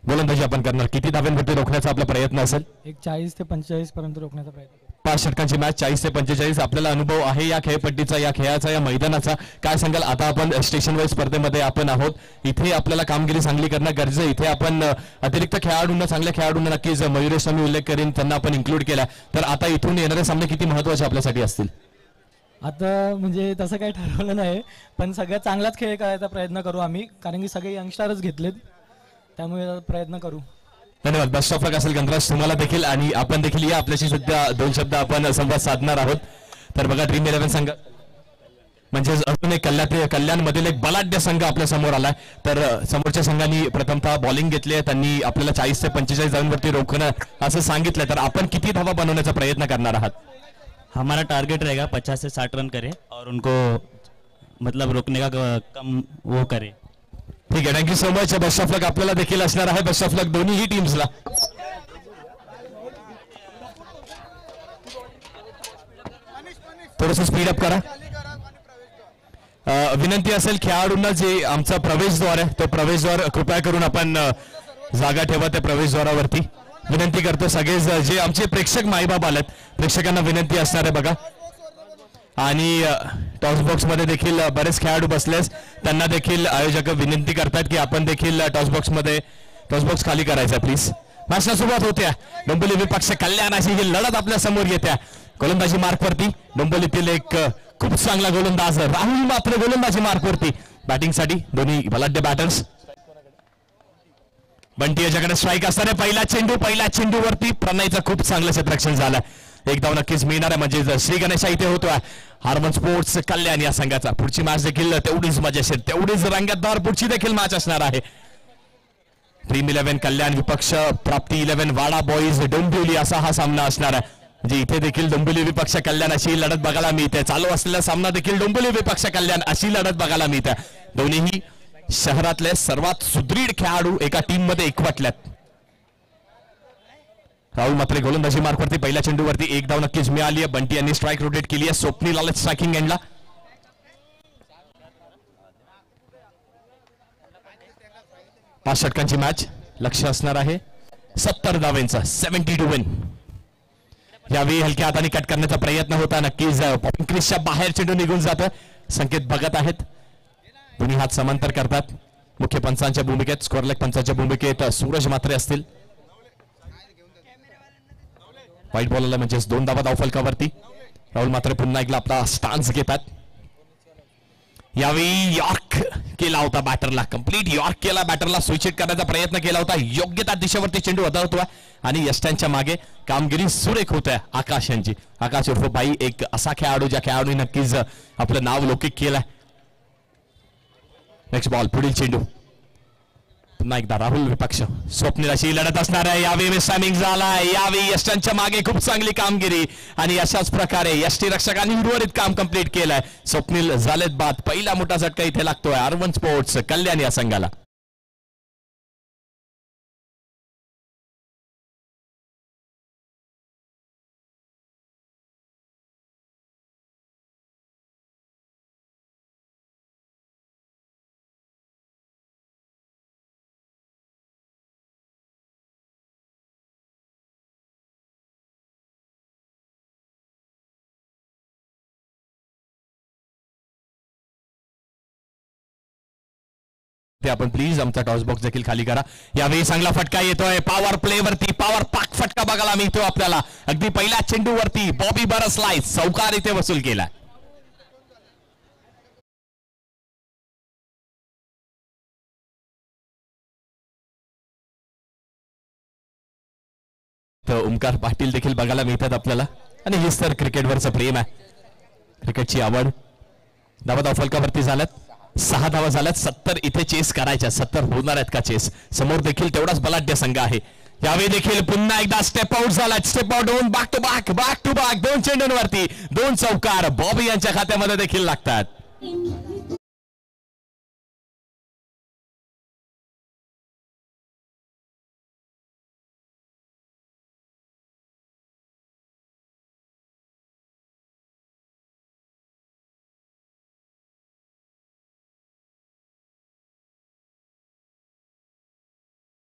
गोलंदाजी आपण करणार. किती धाव्यांवरती रोखण्याचा आपला प्रयत्न असेल? एक 40 ते 45 पर्यंत रोखण्याचा प्रयत्न. 5 षटकांची मॅच 40 ते 45. आपल्याला अनुभव आहे या खेळपट्टीचा, या खेळाचा, या मैदानाचा. काय सांगाल? आता आपण स्टेशन वाईज स्पर्धेमध्ये आपण आहोत. इथे आपल्याला कामगिरी चांगली करणं गरजेचं आहे. इथे आपण अतिरिक्त खेळाडूंना, चांगल्या खेळाडूंना नक्कीच मयुरेश स्वामी उल्लेख करीन, त्यांना आपण इन्क्लूड केला. तर आता इथून येणारे सामने किती महत्त्वाचे आपल्यासाठी असतील? आता म्हणजे तसं काही ठरवलं नाही, पण सगळ्यात चांगलाच खेळ करायचा प्रयत्न करू आम्ही, कारण की सगळे यंगस्टरच घेतलेत, त्यामुळे प्रयत्न करू. धन्यवाद. बेस्ट ऑफ लक असेल गणराज तुम्हाला देखील, आणि आपण देखील या आपल्याशी सुद्धा 2 शब्द आपण संवाद साधणार आहोत. तर बघा, ड्रीम 11 संघ म्हणजे अजून एक कल्याणमधील एक बलाढ्य संघ आपल्या समोर आलाय. तर समोरच्या संघांनी प्रथमतः बॉलिंग घेतली आहे. त्यांनी आपल्याला 40 ते 45 धावांवरती रोखणं असं सांगितलं. तर आपण किती धावा बनवण्याचा प्रयत्न करणार आहात? हमारा टारगेट रहेगा 50 से 60 रन करें और उनको मतलब रोकने का कम वो करें. ठीक आहे, thank you so much. Best of luck आपल्याला देखील असणार आहे. बेस्ट ऑफ लक दोन्हीही टीम्सला. थोडंसं स्पीड अप करा. विनंती असेल खेळाडूंना, जे आमचा प्रवेशद्वार आहे तो प्रवेशद्वार कृपया करून आपण जागा ठेवा त्या प्रवेशद्वारावरती. विनंती करतो सगळे जे आमचे प्रेक्षक माईबाप आलेत, प्रेक्षकांना विनंती असणार आहे बघा. आणि टॉस बॉक्स मध्ये देखील बरेच खेळाडू बसलेस, त्यांना देखील आयोजक विनंती करतात की आपण देखील टॉस बॉक्स खाली करायचा प्लीज. मॅचला सुरुवात होत्या. डोंबिवली विपक्ष कल्याणाची ही लढत आपल्या समोर येत्या. गोलंदाजी मार्कवरती डोंबिवलीतील एक खूप चांगला गोलंदाज राहुल मात्र गोलंदाजी मार्कवरती. बॅटिंगसाठी दोन्ही बलाढ्य बॅटर्स. बंटी याच्याकडे स्ट्राईक असणार आहे. पहिला चेंडूवरती प्रणयचं खूप चांगलं क्षेत्ररक्षण झालं. एक धाव नक्कीच मिळणार आहे, म्हणजे श्री गणेशा इथे होतोय. हार्मन स्पोर्ट्स कल्याण या संघाचा. पुढची मॅच देखील तेवढीच मजेशीर, तेवढीच रंगतदार पुढची देखील मॅच असणार आहे. ड्रीम 11 कल्याण विपक्ष प्राप्ती 11 वाडा बॉईज डोंबिवली असा हा सामना असणार आहे. म्हणजे इथे देखील डोंबिवली विपक्ष कल्याण अशी लढत बघायला मिळते. चालू असलेला सामना देखील डोंबिवली विपक्ष कल्याण अशी लढत बघायला मिळते. दोन्हीही शहरातले सर्वात सुदृढ खेळाडू एका टीम मध्ये एकवटल्यात. राहुल मात्रे गोलंदाजी मार्कवरती. पहिल्या चेंडूवरती एक धाव नक्कीच मिळाली आहे. बंटी यांनी स्ट्राईक रोटेट केली आहे. स्वप्नील आले स्ट्रायकिंग एंडला. पाच षटकांची मॅच. लक्ष असणार आहे 70 धावेंचा, 70 टू विन. यावेळी हलक्या हाताने कट करण्याचा प्रयत्न होता. नक्कीच क्रिसच्या बाहेर चेंडू निघून जातं. संकेत बघत आहेत. दोन्ही हात समांतर करतात. मुख्य पंचांच्या भूमिकेत, स्कोरलेग पंचांच्या भूमिकेत सूरज मात्रे असतील. व्हाईट बॉलरला म्हणजेच 2 धावा धावफलकावरती. राहुल मात्रे पुन्हा एकदा आपला स्टान्स घेतात. यावेळी यॉर्क केला होता बॅटरला, कंप्लीट यॉर्क केला बॅटरला. स्विच हिट करण्याचा प्रयत्न केला होता. योग्य त्या दिशेवरती चेंडू वळवतोय आणि यष्ट्यांच्या मागे कामगिरी सुरेख होत आहे आकाश यांची. आकाश उर्फ भाई एक असा खेळाडू ज्या खेळाडूने नक्कीच आपलं नाव लौकिक केलंय. नेक्स्ट बॉल, पुढील चेंडू. पुन्हा एकदा राहुल विपक्ष. स्वप्नील अशी लढत असणार आहे. यावेळी मिसटायमिंग झालाय. यावेळी यष्ट्यांच्या मागे खूप चांगली कामगिरी आणि अशाच प्रकारे यष्टी रक्षकांनी उर्वरित काम कंप्लीट केलंय. स्वप्नील झालेत बाद. पहिला मोठा झटका इथे लागतोय अर्बन स्पोर्ट्स कल्याण या संघाला. ते आपण प्लीज आमचा टॉस बॉक्स देखील खाली करा. यावेळी चांगला फटका येतोय पॉवर प्ले वरती. पॉवर पाक फटका बघायला मिळतो आपल्याला. अगदी पहिल्या चेंडूवरती बॉबी बरसलाय चौकार इथे वसूल केला. तर ओमकार पाटील देखील बघायला मिळतात आपल्याला. आणि हेच तर क्रिकेटवरचं प्रेम आहे, क्रिकेटची आवड. धावा धावफलकावरती झाल्यात. 6 धावा झाल्यात. 70 इथे चेस करायच्या. 70 होणार आहेत का चेस? समोर देखील तेवढाच बलाढ्य संघ आहे. यावेळी देखील पुन्हा एकदा स्टेप आउट झाला. स्टेप आउट होऊन बॅक टू बॅक 2 चेंडूंवरती 2 चौकार बॉबी यांच्या खात्यामध्ये देखील लागतात.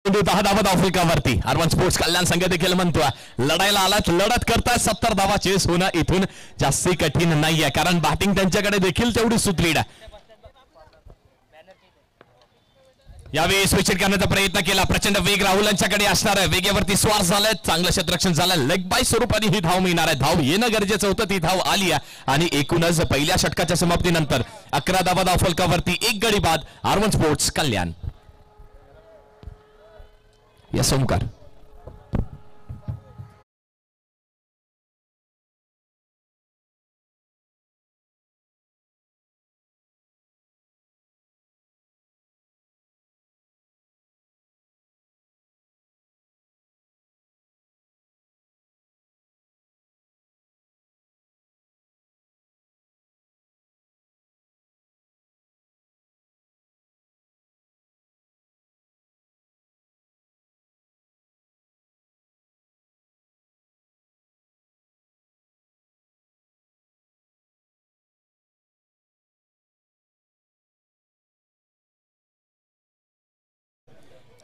10 धावा धावफलकावरती. अर्बन स्पोर्ट्स कल्याण संघ देखील म्हणतोय लढायला आलात, लढत करताय. 70 धावा चेस होणं इथून जास्ती कठीण नाहीये, कारण बॅटिंग त्यांच्याकडे देखील तेवढी सुदृढ आहे. यावेळी स्विच करण्याचा प्रयत्न केला. प्रचंड वेग राहुलांच्याकडे असणार आहे. वेगेवरती स्वार झालाय, चांगलं क्षेत्ररक्षण झालंय. लेग बाय स्वरूपाने ही धाव मिळणार आहे. धाव येणं गरजेचं होतं, ती धाव आली आहे. आणि एकूणच पहिल्या षटकाच्या समाप्तीनंतर 11 धावा धावफलकावरती, 1 गडी बाद. अर्बन स्पोर्ट्स कल्याण. यस ओमकार.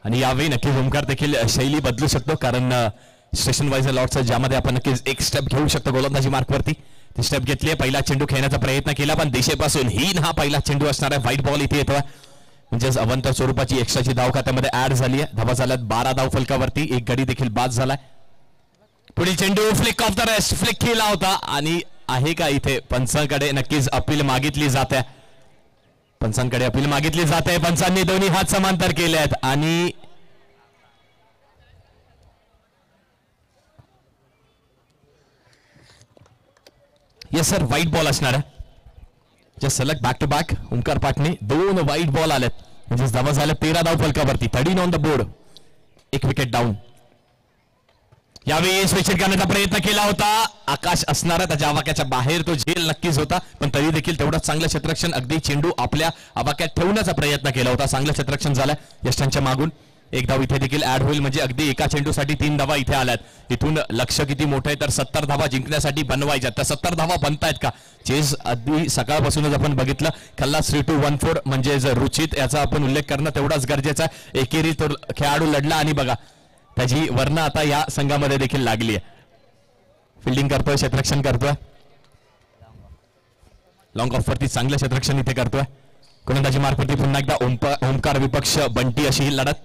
आणि यावेळी नक्कीच ओमकार देखील शैली बदलू शकतो, कारण स्टेशन वाईज लॉटचं ज्यामध्ये आपण नक्कीच एक स्टेप घेऊ शकतो गोलंदाजी मार्कवरती. ती स्टेप घेतली. पहिला चेंडू खेळण्याचा प्रयत्न केला, पण दिशेपासून हा पहिला चेंडू असणार आहे. व्हाईट बॉल इथे येतोय, म्हणजेच अवंतर स्वरूपाची एक्स्ट्राची धाव खात्यामध्ये ऍड झाली आहे. धावा झाल्यात 12 धाव फलकावरती, 1 गडी देखील बाद झालाय. पुढील चेंडू flick of the rest, flick केला होता. आणि आहे का इथे पंचांकडे नक्कीच अपील मागितली जाते. पंचांकडे अपील मागितली जाते. पंचांनी दोन्ही हात समांतर केले आहेत. आणि येस सर, व्हाईट बॉल असणार आहे. जस्ट सलग back to back Omkar Patne 2 white ball आलेत, म्हणजे धावा झाल्या 13 धाव फलकावरती. 13 on the board, 1 wicket down. यावेळी स्विच करण्याचा प्रयत्न केला होता. आकाश असणार आहे त्याच्या आवाक्याच्या बाहेर, तो झेल नक्कीच होता, पण तरी देखील तेवढंच चांगलं क्षेत्ररक्षण. अगदी चेंडू आपल्या आवाक्यात ठेवण्याचा प्रयत्न केला होता. चांगलं क्षेत्ररक्षण झालं यष्टांच्या मागून. 1 धाव इथे देखील ऍड होईल, म्हणजे अगदी एका चेंडूसाठी 3 धावा इथे आल्यात. इथून लक्ष किती मोठं आहे, तर 70 धावा जिंकण्यासाठी बनवायच्या. तर 70 धावा बनतायत का? चेस अगदी सकाळपासूनच आपण बघितलं. खल्लास 3-2-1-4 म्हणजे रुचित, याचा आपण उल्लेख करणं तेवढाच गरजेचा आहे. एकेरी तो खेळाडू लढला आणि बघा त्याची वर्ण आता या संघामध्ये देखील लागली आहे. फिल्डिंग करतोय, क्षेत्ररक्षण करतोय. लॉंग ऑफ वरती चांगलं क्षेत्ररक्षण इथे करतोय. गोलंदाजी मार्कवरती पुन्हा एकदा ओमकार विपक्ष बंटी अशी ही लढत.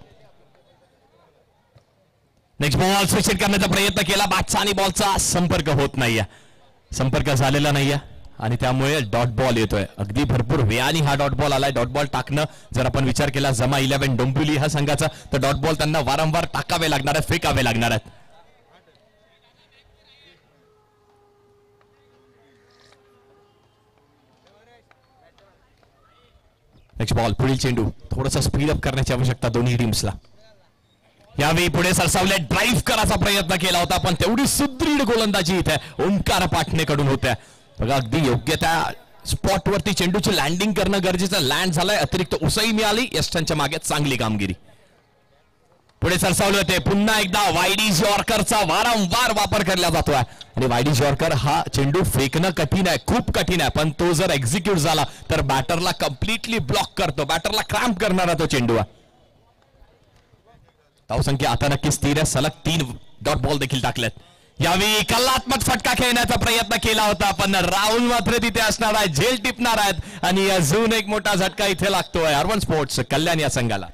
नेक्स्ट बॉल स्विच करण्याचा प्रयत्न केला. बॅटचा आणि बॉलचा संपर्क होत नाहीये, संपर्क झालेला नाहीये, आणि त्यामुळे डॉट बॉल येतोय. अगदी भरपूर वेळाने हा डॉट बॉल आलाय. डॉट बॉल टाकणं जर आपण विचार केला जमा 11 डोंबिवली ह्या संघाचा, तर डॉट बॉल त्यांना वारंवार टाकावे लागणार आहेत, फेकावे लागणार आहेत. नेक्स्ट बॉल, पुढील चेंडू. थोडंसं स्पीड अप करण्याची आवश्यकता दोन्ही टीम्सला. यावेळी पुढे सरसावले, ड्राईव्ह करायचा प्रयत्न केला होता, पण तेवढी सुदृढ गोलंदाजी इथे ओमकार पाटणेकडून होत्या. बघा अगदी योग्य त्या स्पॉटवरती चेंडूची लँडिंग करणं गरजेचं. लँड झालाय, अतिरिक्त उसई मिळाली. यष्टांच्या मागे चांगली कामगिरी. पुढे सरसावले होते. पुन्हा एकदा वाईडीज यॉर्करचा वारंवार वापर केला जातोय. आणि वाईडीज यॉर्कर हा चेंडू फेकणं कठीण आहे, खूप कठीण आहे, पण तो जर एक्झिक्यूट झाला तर बॅटरला कम्प्लिटली ब्लॉक करतो, बॅटरला क्रॅम्प करणारा तो चेंडू आहे. धावसंख्या आता नक्की स्थिर आहे. सलग 3 डॉट बॉल देखील टाकलेत. यावेळी कलात्मक फटका खेळण्याचा प्रयत्न केला होता, पण राहुल मात्र तिथे असणार आहे, झेल टिपणार आहेत, आणि अजून एक मोठा झटका इथे लागतोय अर्बन स्पोर्ट्स कल्याण या संघाला.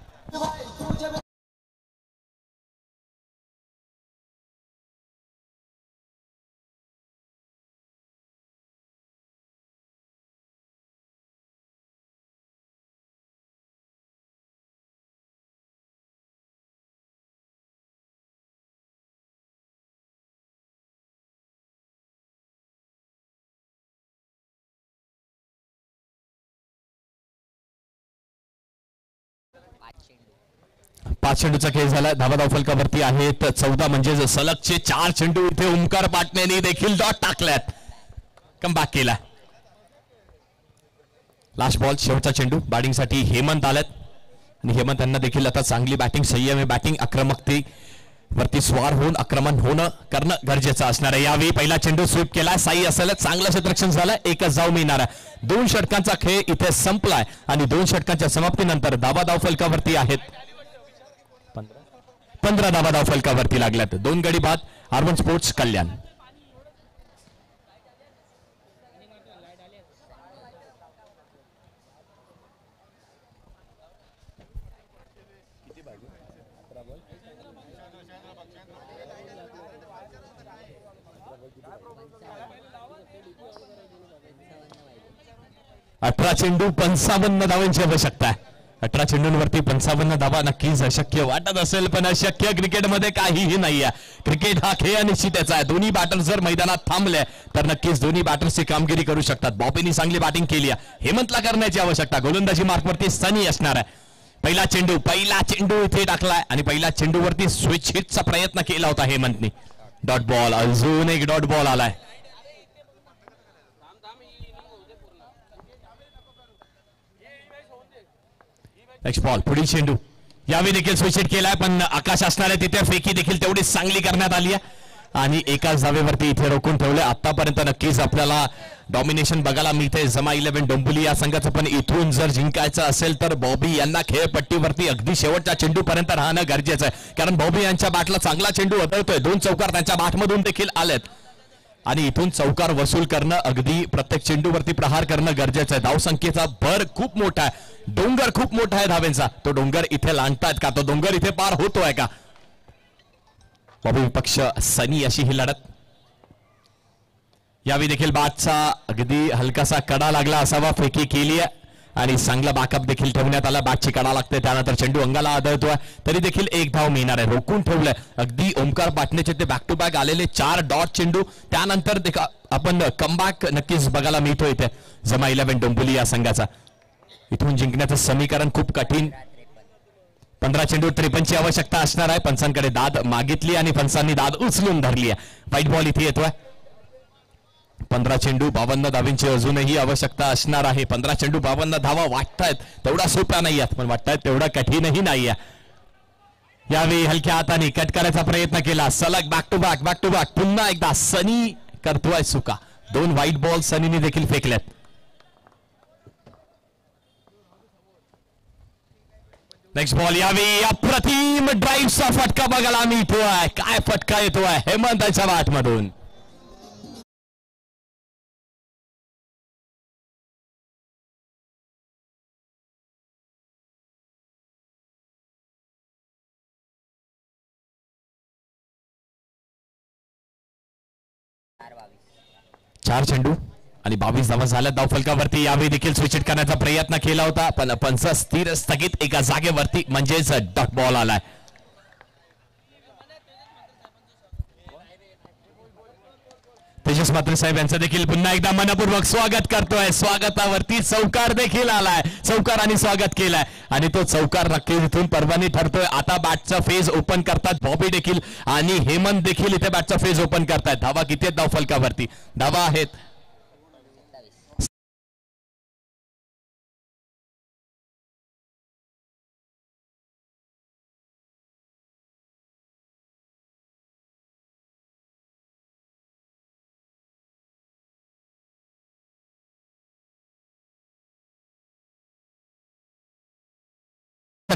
पाच चेंडूचा खेळ झाला. धावा धावफलकावरती आहेत 14, म्हणजे सलगचे 4 चेंडू इथे ओमकार पाटणेंनी देखील डॉट टाकल्यात, कमबॅक केला. लास्ट बॉल, शेवटचा चेंडू. बॅटिंगसाठी हेमंत आल्यात, आणि हेमंत यांना देखील आता चांगली बॅटिंग, संयमी बॅटिंग, आक्रमकते वरती स्वार होऊन आक्रमण करणं गरजेचं असणार आहे. यावेळी पहिला चेंडू स्वीप केला, साई असेल, चांगलं क्षेत्ररक्षण झालं, एकच धाव मिळणार आहे. 2 षटकांचा खेळ इथे संपलाय, आणि 2 षटकांच्या समाप्तीनंतर धावा धावफलकावरती आहेत 15 धावा धाव फलकावरती लागल्यात. 2 गडी बाद R1 स्पोर्ट्स कल्याण. अठरा चेंडू 55 धावांची आवश्यकता आहे. 18 चेंडूंवरती 55 धावा नक्कीच अशक्य वाटत असेल, पण अशक्य क्रिकेटमध्ये काहीही नाहीये. क्रिकेट हा खेळ निश्चितच आहे. दोन्ही बॅटर्स जर मैदानात थांबले तर नक्कीच दोन्ही बॅटर्सची कामगिरी करू शकतात. बॉबीनी चांगली बॅटिंग केली आहे, हेमंतला करण्याची आवश्यकता. गोलंदाजी मार्कवरती सनी असणार आहे. पहिला चेंडू इथे टाकलाय आणि पहिल्या चेंडूवरती स्विच हिटचा प्रयत्न केला होता हेमंतनी. डॉट बॉल, अजून एक डॉट बॉल आलाय. नेक्स्ट बॉल, पुढील चेंडू यावेळी देखील स्विच हिट केलाय, पण आकाश असणार आहे तिथे. फेकी देखील तेवढीच चांगली करण्यात आली आहे आणि एकाच धावेवरती इथे रोखून ठेवले. आतापर्यंत नक्कीच आपल्याला डॉमिनेशन बघायला मिळते जमा 11 डोंबिवली या संघाचं, पण इथून जर जिंकायचं असेल तर बॉबी यांना खेळपट्टीवरती अगदी शेवटच्या चेंडूपर्यंत राहणं गरजेचं आहे. कारण बॉबी यांच्या बॅटला चांगला चेंडू उतरतोय. 2 चौकार त्यांच्या बॅटमधून देखील आलेत आणि इथून चौकार वसूल करणं, अगदी प्रत्येक चेंडूवरती प्रहार करणं गरजेचं आहे. धावसंख्येचा भर खूप मोठा आहे, डोंगर खूप मोठा आहे धावेंचा. तो डोंगर इथे लांडतायत का, तो डोंगर इथे पार होतोय का? बॉबी विपक्ष सनी अशी ही लढत. यावेळी देखील बॅटचा अगदी हलकासा कडा लागला असावा. फेकी केली आहे आणि चांगला बॅकअप देखील ठेवण्यात आला. बॅटची कडा लागते, त्यानंतर चेंडू अंगाला आदळतोय, तरी देखील 1 धाव मिळणार आहे. रोखून ठेवलंय अगदी ओमकार पाटणेचे ते बॅक टू बॅक आलेले 4 डॉट चेंडू. त्यानंतर आपण कमबॅक नक्कीच बघायला मिळतो इथे जमा 11 डोंबिवली या संघाचा. इथून जिंकण्याचं समीकरण खूप कठीण. 15 चेंडू 53 ची आवश्यकता असणार आहे. पंचांकडे दाद मागितली आणि पंचांनी दाद उचलून धरली आहे. व्हाईट बॉल इथे येतोय. 15 चेंडू 52 धावांची अजूनही आवश्यकता असणार आहे. 15 चेंडू 52 धावा वाटतायत तेवढा सोप्या नाही आहेत, पण वाटतायत तेवढा कठीणही नाही आहे. यावेळी हलक्या हाताने कट करायचा प्रयत्न केला. सलग बॅक टू बॅक पुन्हा एकदा सनी करतोय चुका. 2 व्हाईट बॉल सनीने देखील फेकल्यात. नेक्स्ट बॉल, यावेळी अप्रतिम ड्राईव्हचा फटका बघायला मिळतोय. काय फटका येतोय हेमंतच्या बॅटमधून. चार चेंडू आणि 22 धावा झाल्या धाव फलकावरती. यावेळी देखील स्विच हिट करण्याचा प्रयत्न केला होता, पण पंच स्थिर स्थगित एका जागेवरती, म्हणजेच डॉट बॉल आलाय. तेजस म्हात्रे साहेब यांचं देखील पुन्हा एकदा मनपूर्वक स्वागत करतोय. स्वागतावरती चौकार देखील आलाय. चौकार आणि स्वागत केलाय आणि तो चौकार नक्कीच इथून परवानी ठरतोय. आता बॅटचा फेज ओपन करतात बॉबी देखील आणि हेमंत देखील इथे बॅटचा फेज ओपन करतायत. धावा किती आहेत धाव फलकावरती? धावा आहेत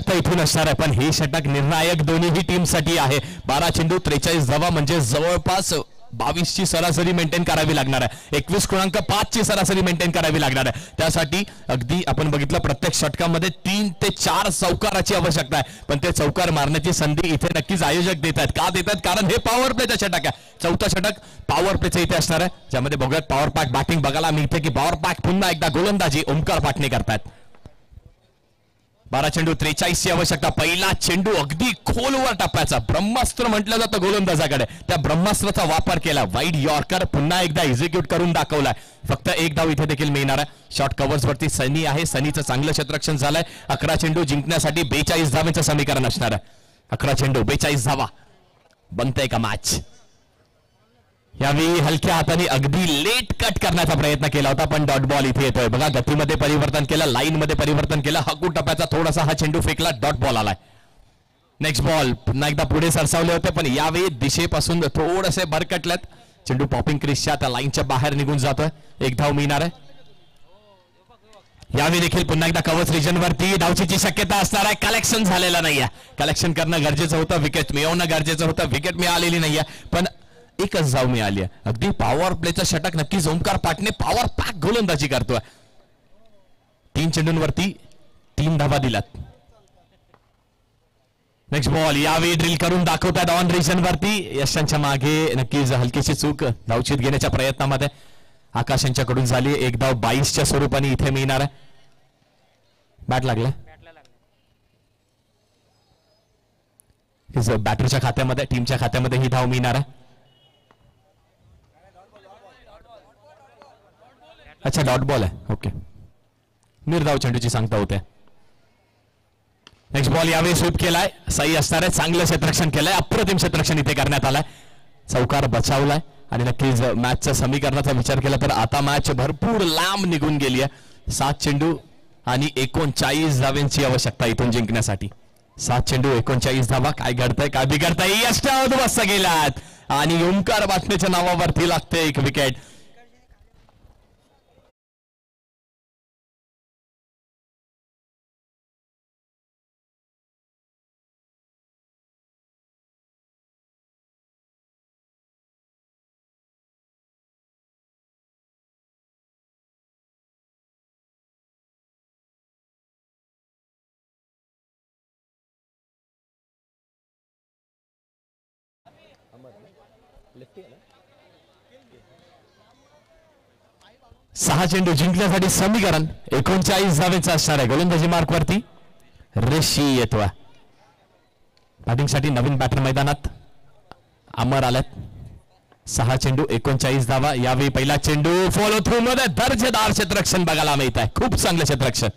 इथून असणार आहे, पण हे षटक निर्णायक दोन्ही टीमसाठी आहे. 12 चेंडू 43 धावा म्हणजे जवळपास 22 ची सरासरी मेंटेन करावी लागणार आहे. 21.5 ची सरासरी मेंटेन करावी लागणार आहे. त्यासाठी अगदी आपण बघितलं प्रत्येक षटकामध्ये 3 ते 4 चौकाराची आवश्यकता आहे, पण ते चौकार मारण्याची संधी इथे नक्कीच आयोजक देत आहेत. का देतात? कारण हे पॉवर प्लेचं षटक आहे. चौथा षटक पॉवर प्लेचं इथे असणार आहे, ज्यामध्ये बघूयात पॉवर पॅक बॅटिंग बघायला मिळते की पॉवर पॅक पुन्हा एकदा गोलंदाजी ओमकार पाटणे करतात. 12 चेंडू 43 ची आवश्यकता. पहिला चेंडू अगदी खोलवर टप्प्याचा ब्रह्मास्त्र म्हटलं जातं गोलंदाजाकडे, त्या ब्रह्मास्त्राचा वापर केला. वाईड यॉर्कर पुन्हा एकदा एक्झिक्यूट करून दाखवलाय. फक्त 1 धाव इथे देखील मिळणार आहे. शॉर्ट कव्हर्स वरती सनी आहे. सनीचं चांगलं क्षेत्ररक्षण झालंय. 11 चेंडू जिंकण्यासाठी 42 धावांचं समीकरण असणार आहे. 11 चेंडू 42 धावा, बनतंय का मॅच? यावेळी हलक्या हाताने अगदी लेट कट करण्याचा प्रयत्न केला होता, पण डॉट बॉल इथे येतोय. बघा गतीमध्ये परिवर्तन केलं, लाईन मध्ये परिवर्तन केलं. हकू टप्प्याचा थोडासा हा चेंडू फेकला, डॉट बॉल आलाय. नेक्स्ट बॉल पुन्हा एकदा पुढे सरसावले होते, पण यावेळी दिशेपासून थोडेसे भरकटल्यात. चेंडू पॉपिंग क्रिसच्या त्या लाईनच्या बाहेर निघून जातोय. 1 धाव मिळणार आहे. यावेळी देखील पुन्हा एकदा कवच रिजन वरती धावचीची शक्यता असणार आहे. कलेक्शन झालेलं नाहीये. कलेक्शन करणं गरजेचं होतं, विकेट मिळवणं गरजेचं होतं. विकेट मिळालेली नाहीये, पण एकच धाव मिळाली आहे. अगदी पॉवर प्लेचं षटक नक्कीच ओमकार पाटणे पॉवर पॅक गोलंदाजी करतोय. 3 चेंडूंवरती 3 धावा दिलात. नेक्स्ट बॉल यावेळी ड्रिल करून दाखवतात ऑन रिजन वरती. यशांच्या मागे नक्कीच हलकीशी चूक धावचीत घेण्याच्या प्रयत्नामध्ये आकाश यांच्याकडून झाली. एक धाव 22च्या स्वरूपाने इथे मिळणार आहे. बॅट लागला बॅटरच्या खात्यामध्ये, टीमच्या खात्यामध्ये ही धाव मिळणार आहे. अच्छा डॉट बॉल आहे. ओके, निर्धाव चेंडूची सांगता होते. नेक्स्ट बॉल यावेळी स्वीप केलाय. सही असणार आहे. चांगलं क्षेत्ररक्षण केलंय. अप्रतिम क्षेत्ररक्षण इथे करण्यात आलाय. चौकार बचावलाय आणि नक्कीच मॅचच्या समीकरणाचा विचार केला तर आता मॅच भरपूर लांब निघून गेली आहे. 7 चेंडू आणि 39 धावांची आवश्यकता इथून जिंकण्यासाठी. 7 चेंडू 39 धावा. काय घडतंय, काय बिघडतंय, यष्टावध बसता गेलात आणि ओमकार पाटणेच्या नावावरती लागते एक विकेट. सहा चेंडू जिंकण्यासाठी समीकरण 39 धावेचा असणार आहे. गोलंदाजी मार्क वरती ऋषी येतोय. बॅटिंगसाठी नवीन बॅटर मैदानात अमर आल्यात. 6 चेंडू 39 धावा. यावेळी पहिला चेंडू फॉलो थ्रू मध्ये दर्जेदार क्षेत्ररक्षण बघायला मिळत आहे. खूप चांगलं क्षेत्ररक्षण.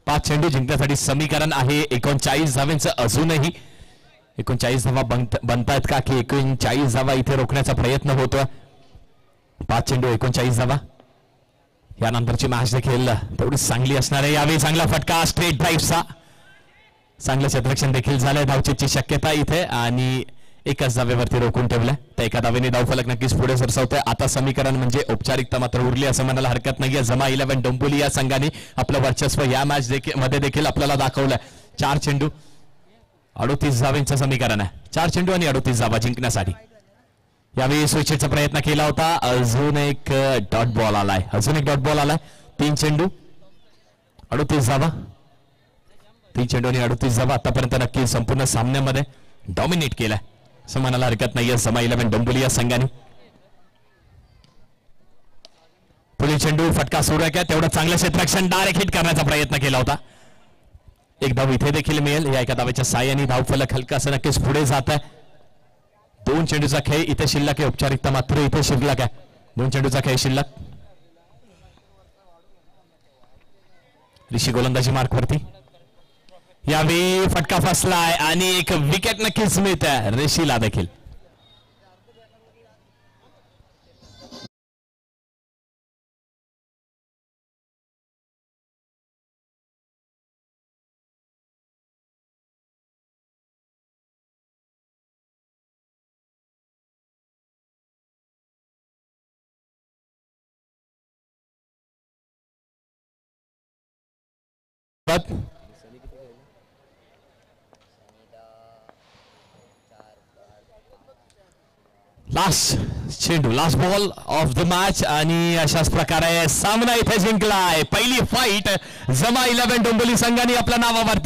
पाच चेंडू जिंकण्यासाठी समीकरण आहे 39 धावांचं. अजूनही 39 धावा बनतायत का की 39 धावा इथे रोखण्याचा प्रयत्न होतोय. 5 चेंडू 39 धावा. यानंतरची मॅच देखील तेवढीच चांगली असणार आहे. यावेळी चांगला फटका स्ट्रेट ड्राईव्हचा. चांगलं क्षेत्ररक्षण देखील झालंय. धावचीची शक्यता इथे आणि एकाच धावेवरती रोखून ठेवलंय. तर एका धावेने धावफलक नक्कीच पुढे सरसावतोय. आता समीकरण म्हणजे औपचारिकता मात्र उरली असं म्हणायला हरकत नाहीये. जमा 11 डोंबिवली या संघाने आपलं वर्चस्व या मॅच मध्ये देखील आपल्याला दाखवलंय. 4 चेंडू 38 धावांचं समीकरण आहे. 4 चेंडू आणि 38 धावा जिंकण्यासाठी. यावेळी स्विचचा प्रयत्न केला होता. अजून एक डॉट बॉल आलाय. 3 चेंडू 38 धावा. 3 चेंडू आणि 38 धावा. आतापर्यंत नक्की संपूर्ण सामन्यामध्ये डॉमिनेट केलाय असं म्हणायला हरकत नाहीये जमा 11 डोंबिवली या संघाने. पुढील चेंडू फटका सुरू आहे. तेवढं चांगलं क्षेत्ररक्षण डायरेक्ट हिट करण्याचा प्रयत्न केला होता. एक धाव इथे देखील मिळेल. या एका धावेच्या साह्याने धावफलक हलका असं नक्कीच पुढे जात आहे. 2 चेंडूचा खेळ इथे शिल्लक आहे. औपचारिकता मात्र इथे शिल्लक आहे. 2 चेंडूचा खेळ शिल्लक. ऋषी गोलंदाजी मार्क वरती. यावेळी फटका फसलाय आणि एक विकेट नक्कीच मिळत आहे ऋषीला देखील. लास्ट चेंडू, last ball of the match आणि अशाच प्रकारे सामना इथे जिंकलाय. पहिली फाईट जमा 11 डोंबिवली संघाने आपल्या नावावरती